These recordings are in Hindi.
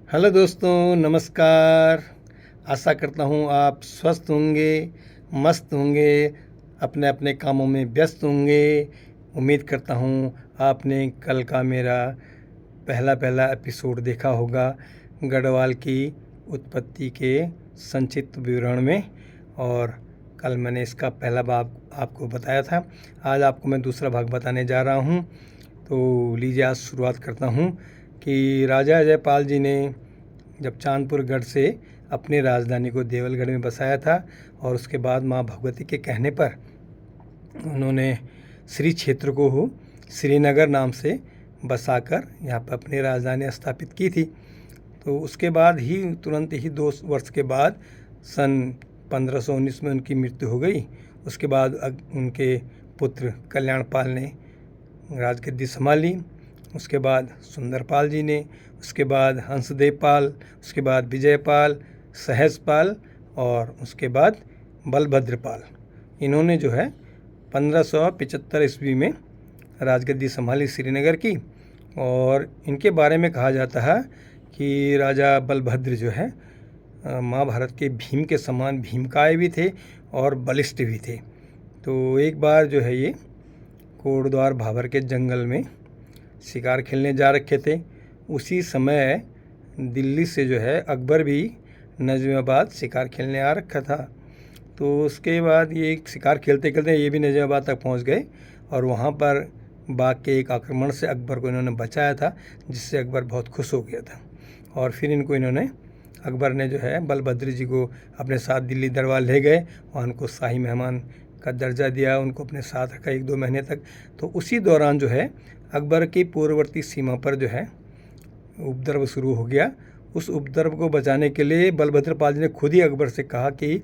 हेलो दोस्तों, नमस्कार। आशा करता हूँ आप स्वस्थ होंगे, मस्त होंगे, अपने अपने कामों में व्यस्त होंगे। उम्मीद करता हूँ आपने कल का मेरा पहला पहला एपिसोड देखा होगा गढ़वाल की उत्पत्ति के संक्षिप्त विवरण में। और कल मैंने इसका पहला भाग आपको बताया था। आज आपको मैं दूसरा भाग बताने जा रहा हूँ। तो लीजिए आज शुरुआत करता हूँ कि राजा जयपाल जी ने जब चांदपुर गढ़ से अपनी राजधानी को देवलगढ़ में बसाया था और उसके बाद माँ भगवती के कहने पर उन्होंने श्री क्षेत्र को श्रीनगर नाम से बसाकर यहाँ पर अपनी राजधानी स्थापित की थी। तो उसके बाद ही तुरंत ही 2 वर्ष के बाद सन 1519 में उनकी मृत्यु हो गई। उसके बाद उनके पुत्र कल्याणपाल ने राजगद्दी संभाली। उसके बाद सुंदरपाल जी ने, उसके बाद हंसदेव पाल, उसके बाद विजयपाल, सहजपाल और उसके बाद बलभद्रपाल। इन्होंने जो है 1575 ईस्वी में राजगद्दी संभाली श्रीनगर की। और इनके बारे में कहा जाता है कि राजा बलभद्र जो है महाभारत के भीम के समान भीमकाय भी थे और बलिष्ठ भी थे। तो एक बार जो है ये कोटद्वार भाबर के जंगल में शिकार खेलने जा रखे थे। उसी समय दिल्ली से जो है अकबर भी नजमाबाद शिकार खेलने आ रखा था। तो उसके बाद ये शिकार खेलते खेलते ये भी नजमाबाद तक पहुंच गए और वहाँ पर बाघ के एक आक्रमण से अकबर को इन्होंने बचाया था, जिससे अकबर बहुत खुश हो गया था। और फिर इनको अकबर ने जो है बलभद्र जी को अपने साथ दिल्ली दरबार ले गए और उनको शाही मेहमान का दर्जा दिया, उनको अपने साथ रखा 1-2 महीने तक। तो उसी दौरान जो है अकबर की पूर्ववर्ती सीमा पर जो है उपद्रव शुरू हो गया। उस उपद्रव को बचाने के लिए बलभद्रपाल जी ने खुद ही अकबर से कहा कि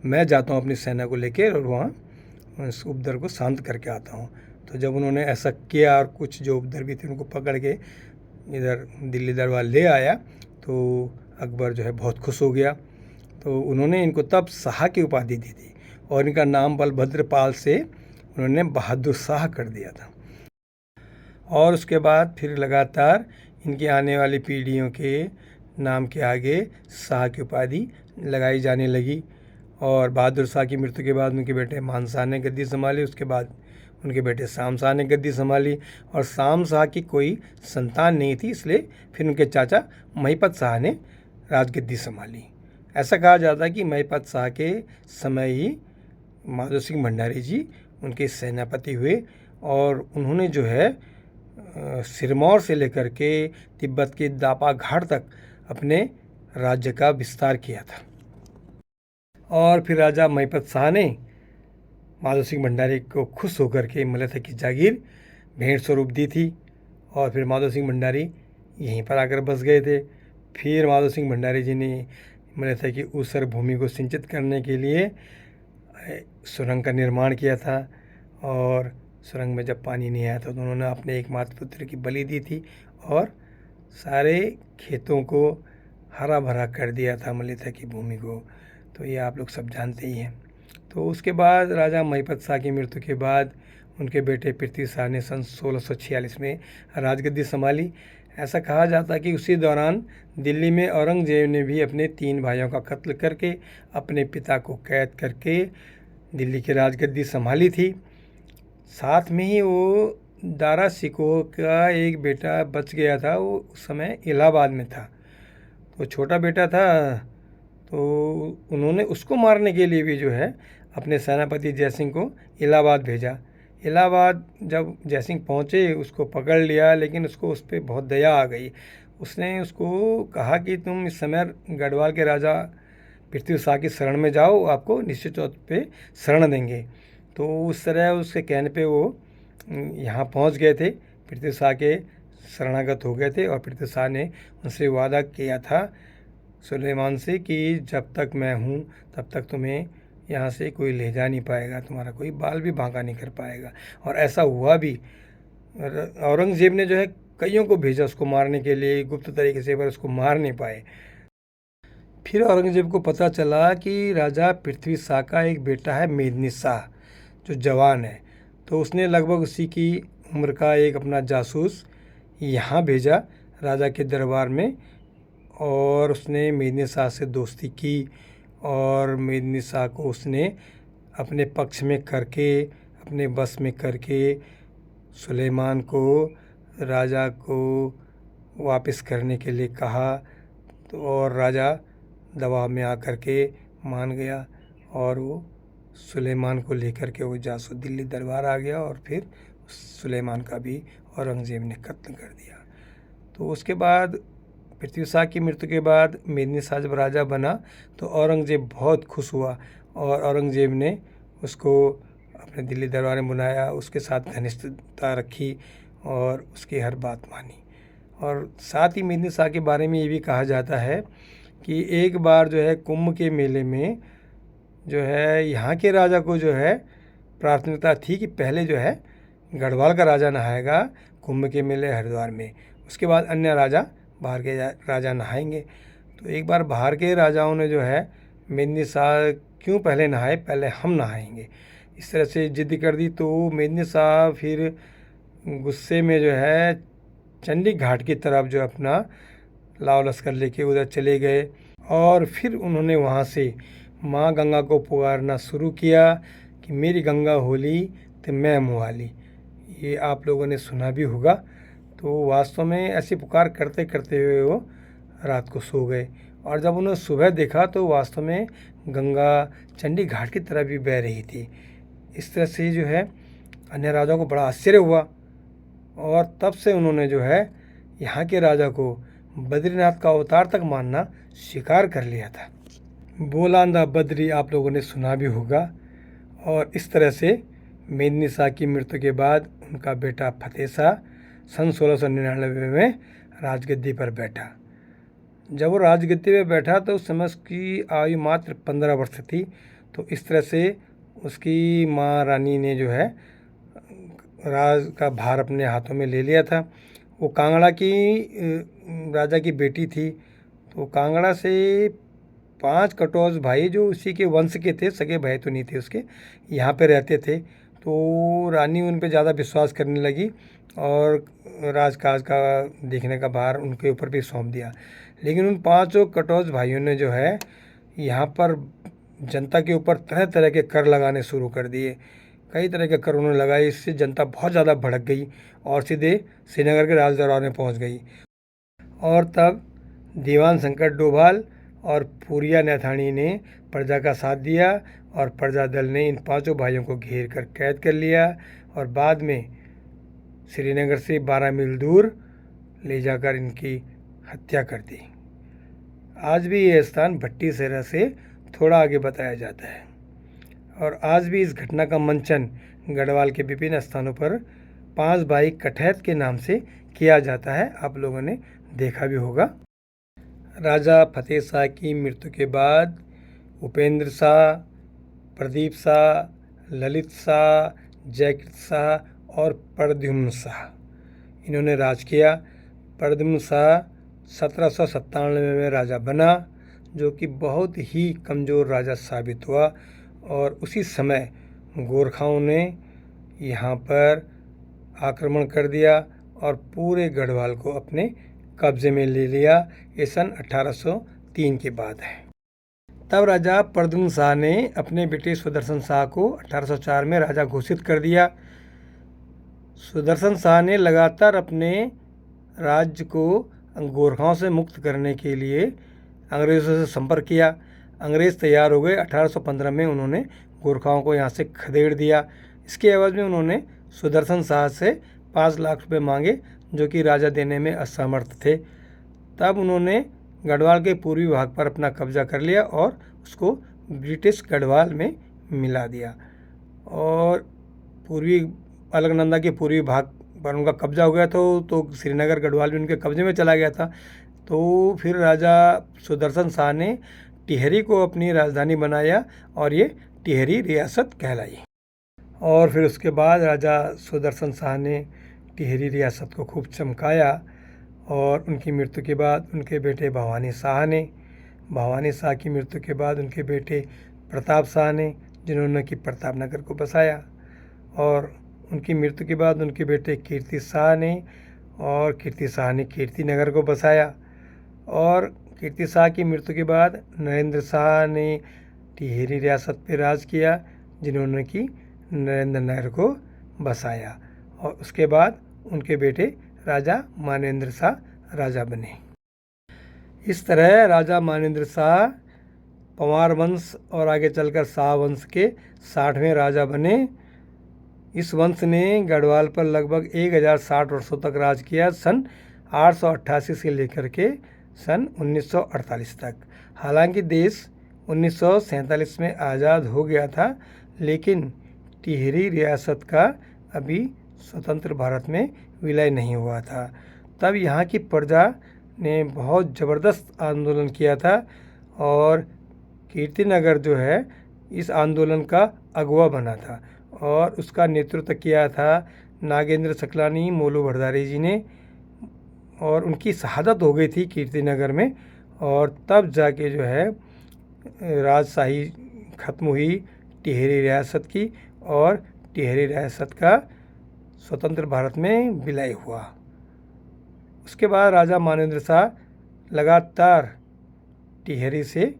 मैं जाता हूँ अपनी सेना को लेकर और वहाँ उस उपद्रव को शांत करके आता हूँ। तो जब उन्होंने ऐसा किया और कुछ जो उपद्रवी थे उनको पकड़ के इधर दिल्ली दरबार ले आया तो अकबर जो है बहुत खुश हो गया। तो उन्होंने इनको तब शाह की उपाधि दी थी और इनका नाम बलभद्रपाल से उन्होंने बहादुर शाह कर दिया था। और उसके बाद फिर लगातार इनकी आने वाली पीढ़ियों के नाम के आगे शाह की उपाधि लगाई जाने लगी। और बहादुर शाह की मृत्यु के बाद उनके बेटे मान शाह ने गद्दी संभाली। उसके बाद उनके बेटे शाम शाह ने गद्दी संभाली और शाम शाह की कोई संतान नहीं थी, इसलिए फिर उनके चाचा महिपत शाह ने राजगद्दी संभाली। ऐसा कहा जाता है कि महिपत शाह के समय ही माधो सिंह भंडारी जी उनके सेनापति हुए और उन्होंने जो है सिरमौर से लेकर के तिब्बत के दापा घाट तक अपने राज्य का विस्तार किया था। और फिर राजा महिपत शाह ने माधो सिंह भंडारी को खुश होकर के मलहथा की जागीर भेंट स्वरूप दी थी और फिर माधो सिंह भंडारी यहीं पर आकर बस गए थे। फिर माधो सिंह भंडारी जी ने मलहथा की ऊसर भूमि को सिंचित करने के लिए सुरंग का निर्माण किया था और सुरंग में जब पानी नहीं आया था तो उन्होंने अपने एकमात्र पुत्र की बलि दी थी और सारे खेतों को हरा भरा कर दिया था मलहथा की भूमि को। तो ये आप लोग सब जानते ही हैं। तो उसके बाद राजा महिपत शाह की मृत्यु के बाद उनके बेटे पृथ्वी शाह ने सन 1646 में राजगद्दी संभाली। ऐसा कहा जाता है कि उसी दौरान दिल्ली में औरंगजेब ने भी अपने 3 भाइयों का कत्ल करके अपने पिता को कैद करके दिल्ली की राजगद्दी संभाली थी। साथ में ही वो दारा शिकोह का एक बेटा बच गया था, वो उस समय इलाहाबाद में था। तो छोटा बेटा था तो उन्होंने उसको मारने के लिए भी जो है अपने सेनापति जयसिंह को इलाहाबाद भेजा। इलाहाबाद जब जयसिंह पहुँचे उसको पकड़ लिया, लेकिन उसको उस पर बहुत दया आ गई। उसने उसको कहा कि तुम इस समय गढ़वाल के राजा पृथ्वी शाह की शरण में जाओ, आपको निश्चित तौर पे शरण देंगे। तो उस तरह उसके कहने पे वो यहाँ पहुँच गए थे, पृथ्वी शाह के शरणागत हो गए थे और पृथ्वी शाह ने उनसे वादा किया था सुलेमान से कि जब तक मैं हूँ तब तक तुम्हें यहाँ से कोई ले जा नहीं पाएगा, तुम्हारा कोई बाल भी बांका नहीं कर पाएगा। और ऐसा हुआ भी। औरंगजेब ने जो है कईयों को भेजा उसको मारने के लिए गुप्त तरीके से, पर उसको मार नहीं पाए। फिर औरंगजेब को पता चला कि राजा पृथ्वी शाह का एक बेटा है मेदिनी शाह जो जवान है। तो उसने लगभग उसी की उम्र का एक अपना जासूस यहाँ भेजा राजा के दरबार में और उसने मेदिनी शाह से दोस्ती की और मेदिनी शाह को उसने अपने पक्ष में करके, अपने बस में करके सुलेमान को राजा को वापस करने के लिए कहा। तो और राजा दबाव में आकर के मान गया और वो सुलेमान को लेकर के वो जासूस दिल्ली दरबार आ गया और फिर सुलेमान का भी औरंगज़ेब ने कत्ल कर दिया। तो उसके बाद पृथ्वी शाह की मृत्यु के बाद मेदिनी शाह जब राजा बना तो औरंगज़ेब बहुत खुश हुआ और औरंगज़ेब ने उसको अपने दिल्ली दरबार में बुलाया, उसके साथ घनिष्ठता रखी और उसकी हर बात मानी। और साथ ही मेदिनी शाह के बारे में ये भी कहा जाता है कि एक बार जो है कुंभ के मेले में जो है यहाँ के राजा को जो है प्राथमिकता थी कि पहले जो है गढ़वाल का राजा नहाएगा कुंभ के मेले हरिद्वार में, उसके बाद अन्य राजा बाहर के राजा नहाएंगे। तो एक बार बाहर के राजाओं ने जो है मेदिनी शाह क्यों पहले नहाए, पहले हम नहाएंगे, इस तरह से जिद कर दी। तो मेदिनी शाह फिर गुस्से में जो है चंडी घाट की तरफ जो अपना लाव लश्कर लेके उधर चले गए और फिर उन्होंने वहाँ से माँ गंगा को पुकारना शुरू किया कि मेरी गंगा होली तो मैं मुहाली। ये आप लोगों ने सुना भी होगा। तो वास्तव में ऐसी पुकार करते करते हुए वो रात को सो गए और जब उन्होंने सुबह देखा तो वास्तव में गंगा चंडी घाट की तरफ भी बह रही थी। इस तरह से जो है अन्य राजाओं को बड़ा आश्चर्य हुआ और तब से उन्होंने जो है यहाँ के राजा को बद्रीनाथ का अवतार तक मानना स्वीकार कर लिया था। बोलांदा बद्री आप लोगों ने सुना भी होगा। और इस तरह से मेदिनी शाह की मृत्यु के बाद उनका बेटा फतेह शाह सन 1699 में राजगद्दी पर बैठा। जब वो राजगद्दी पर बैठा तो उस समय उसकी आयु मात्र 15 वर्ष थी। तो इस तरह से उसकी माँ रानी ने जो है राज का भार अपने हाथों में ले लिया था। वो कांगड़ा की राजा की बेटी थी। तो कांगड़ा से 5 कटौज भाई जो उसी के वंश के थे, सगे भाई तो नहीं थे उसके, यहाँ पे रहते थे। तो रानी उन पे ज़्यादा विश्वास करने लगी और राजकाज का देखने का भार उनके ऊपर भी सौंप दिया। लेकिन उन 5 कटौज भाइयों ने जो है यहाँ पर जनता के ऊपर तरह तरह के कर लगाने शुरू कर दिए। कई तरह के कर उन्होंने लगाए, इससे जनता बहुत ज़्यादा भड़क गई और सीधे श्रीनगर के राज दरबार में पहुँच गई। और तब दीवान शंकर डोभाल और फूरिया नैथानी ने प्रजा का साथ दिया और प्रजा दल ने इन 5 भाइयों को घेर कर कैद कर लिया और बाद में श्रीनगर से 12 मील दूर ले जाकर इनकी हत्या कर दी। आज भी ये स्थान भट्टी सेरा से थोड़ा आगे बताया जाता है और आज भी इस घटना का मंचन गढ़वाल के विभिन्न स्थानों पर 5 भाई कठैत के नाम से किया जाता है। आप लोगों ने देखा भी होगा। राजा फतेह शाह की मृत्यु के बाद उपेंद्र शाह, प्रदीप शाह, ललित शाह, जयकृत शाह और प्रद्युम्न शाह इन्होंने राज किया। प्रद्युम्न शाह 1797 में राजा बना, जो कि बहुत ही कमज़ोर राजा साबित हुआ और उसी समय गोरखाओं ने यहाँ पर आक्रमण कर दिया और पूरे गढ़वाल को अपने कब्जे में ले लिया। ये सन 1803 के बाद है। तब राजा प्रद्युम्न शाह ने अपने बेटे सुदर्शन शाह को 1804 में राजा घोषित कर दिया। सुदर्शन शाह ने लगातार अपने राज्य को गोरखाओं से मुक्त करने के लिए अंग्रेज़ों से संपर्क किया। अंग्रेज़ तैयार हो गए। 1815 में उन्होंने गोरखाओं को यहाँ से खदेड़ दिया। इसके एवज में उन्होंने सुदर्शन शाह से 5 लाख रुपए मांगे, जो कि राजा देने में असमर्थ थे। तब उन्होंने गढ़वाल के पूर्वी भाग पर अपना कब्जा कर लिया और उसको ब्रिटिश गढ़वाल में मिला दिया और पूर्वी अलकनंदा के पूर्वी भाग पर उनका कब्जा हो गया। तो श्रीनगर गढ़वाल भी उनके कब्जे में चला गया था। तो फिर राजा सुदर्शन शाह ने टिहरी को अपनी राजधानी बनाया और ये टिहरी रियासत कहलाई। और फिर उसके बाद राजा सुदर्शन शाह ने टिहरी रियासत को खूब चमकाया और उनकी मृत्यु के बाद उनके बेटे भवानी शाह की मृत्यु के बाद उनके बेटे प्रताप शाह ने, जिन्होंने कि प्रतापनगर को बसाया, और उनकी मृत्यु के बाद उनके बेटे कीर्ति शाह ने कीर्ति नगर को बसाया। और कीर्ति शाह की मृत्यु के बाद नरेंद्र शाह ने टिहरी रियासत पर राज किया, जिन्होंने कि नरेंद्र नहर को बसाया, और उसके बाद उनके बेटे राजा मानेंद्र शाह राजा बने। इस तरह राजा मानेंद्र शाह पंवार वंश और आगे चलकर शाह वंश के 60वें राजा बने। इस वंश ने गढ़वाल पर लगभग 1060 वर्षों तक राज किया, सन 888 से लेकर के सन 1948 तक। हालांकि देश 1947 में आज़ाद हो गया था, लेकिन टिहरी रियासत का अभी स्वतंत्र भारत में विलय नहीं हुआ था। तब यहाँ की प्रजा ने बहुत ज़बरदस्त आंदोलन किया था, और कीर्तिनगर जो है इस आंदोलन का अगुवा बना था, और उसका नेतृत्व किया था नागेंद्र सकलानी मोलू भरदारी जी ने, और उनकी शहादत हो गई थी कीर्तिनगर में। और तब जाके जो है राजशाही ख़त्म हुई टिहरी रियासत की, और टिहरी रियासत का स्वतंत्र भारत में विलय हुआ। उसके बाद राजा मानेंद्र शाह लगातार टिहरी से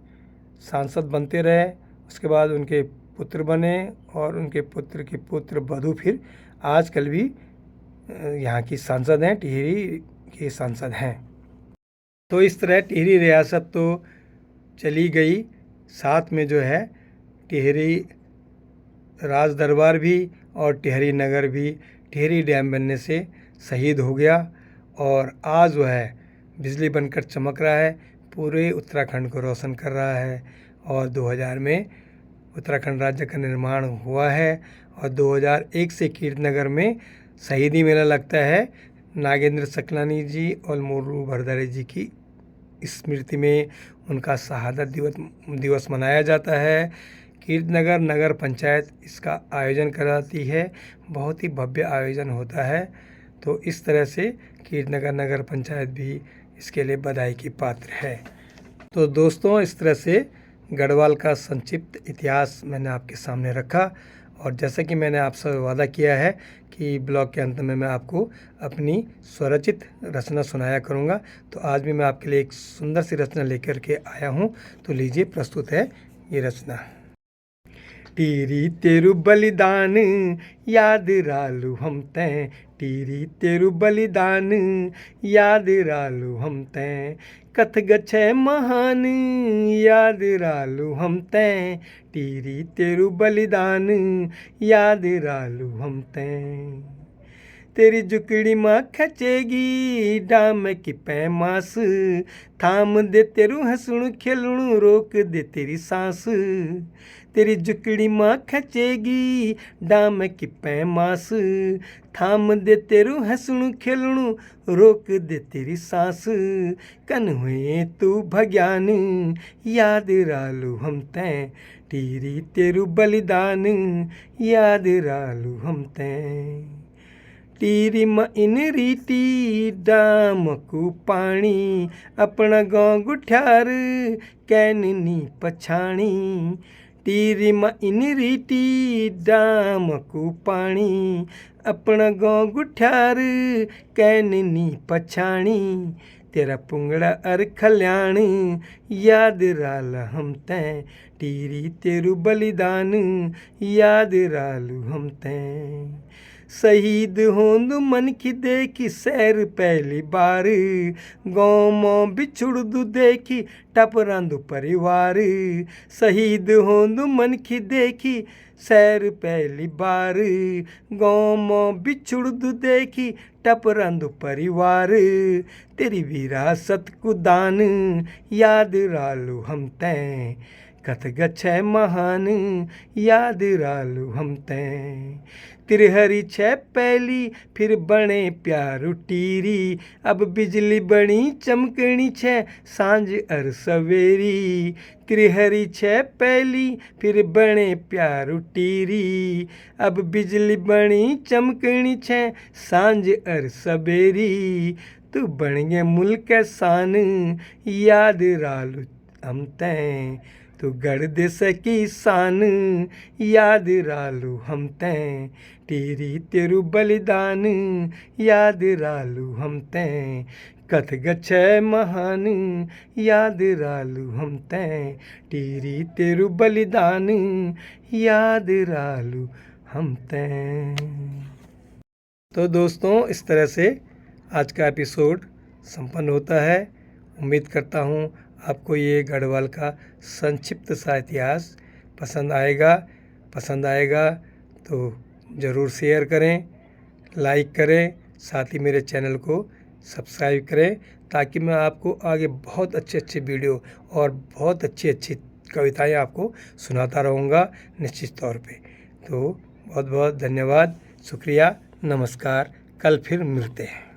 सांसद बनते रहे। उसके बाद उनके पुत्र बने, और उनके पुत्र के पुत्र बधू फिर आजकल भी यहाँ की सांसद हैं, टिहरी के सांसद हैं। तो इस तरह टिहरी रियासत तो चली गई, साथ में जो है टिहरी राज दरबार भी और टिहरी नगर भी टिहरी डैम बनने से शहीद हो गया, और आज वह बिजली बनकर चमक रहा है, पूरे उत्तराखंड को रोशन कर रहा है। और 2000 में उत्तराखंड राज्य का निर्माण हुआ है, और 2001 से कीर्तिनगर में शहीदी मेला लगता है। नागेंद्र सकलानी जी और मोलू भरदारी जी की स्मृति में उनका शहादत दिवस मनाया जाता है। कीर्तिनगर नगर पंचायत इसका आयोजन कराती है, बहुत ही भव्य आयोजन होता है। तो इस तरह से कीर्तिनगर नगर पंचायत भी इसके लिए बधाई की पात्र है। तो दोस्तों, इस तरह से गढ़वाल का संक्षिप्त इतिहास मैंने आपके सामने रखा, और जैसा कि मैंने आपसे वादा किया है कि ब्लॉग के अंत में मैं आपको अपनी स्वरचित रचना सुनाया करूंगा, तो आज भी मैं आपके लिए एक सुंदर सी रचना लेकर के आया हूं। तो लीजिए, प्रस्तुत है ये रचना। टीरी तेरु बलिदान याद रालू हम तैं, टीरी तेरु बलिदान याद रालू हम तैं, कथ गच्छे महान याद रालू हम तैं, टीरी तेरु बलिदान याद रालू हम तैं। तेरी जुकड़ी माँ खचेगी डाम की पैमास, थाम दे तेरू हंसणु खेलणु रोक दे तेरी सांस। तेरी जुकड़ी माँ खचेगी डाम की पैमास, थाम दे तेरू हंसणु खेलणु रोक दे तेरी सांस। कन हुए तू भज्ञान याद रालू हम तैं, टीरी तेरू बलिदान याद रालू हम तैं। टीरी म इन रीति डाम को पानी, अपना गाँव गुठ्यार कैननी पछाणी। टीरी म इन रीति डाम को पानी, अपना गाँव गुठ्यार कैननी पछाणी। तेरा पुंगड़ा अर खल्याण याद राला हम तैं, टीरी तेरू बलिदान याद रालू हम तैं। शहीद होंद मन की देखी सैर पहली बार, गाँव मों बिछुड़ दू देखी टपरांदू परिवार। शहीद होंद मन की देखी सैर पहली बार, गाँव मों बिछुड़ दू देखी टपरांदू परिवार। तेरी विरासत को दान याद रालू हम तैं, कथ गच्छे महान याद रालू हम तैं। तिरहरी छे पहली फिर बने प्यारू टीरी, अब बिजली बनी चमकनी छे सांझ अर सवेरी। तिरहरी छे पहली फिर बने प्यारू टीरी, अब बिजली बनी चमकनी छे सांझ अर सवेरी। तू बन गए मुल्क शान याद रालू हम तैं, तू गढ़ देश की शान याद रालू हम तैं। टीरी तेरू बलिदान याद रालू हम तैं, कथ गच्छै महान याद रालू हम तैं टीरी तेरु बलिदान याद रालू हम तैं। तो दोस्तों इस तरह से आज का एपिसोड संपन्न होता है। उम्मीद करता हूँ आपको ये गढ़वाल का संक्षिप्त सा इतिहास पसंद आएगा तो ज़रूर शेयर करें, लाइक करें, साथ ही मेरे चैनल को सब्सक्राइब करें ताकि मैं आपको आगे बहुत अच्छे वीडियो और बहुत अच्छी कविताएं आपको सुनाता रहूँगा निश्चित तौर पे। तो बहुत बहुत धन्यवाद, शुक्रिया, नमस्कार। कल फिर मिलते हैं।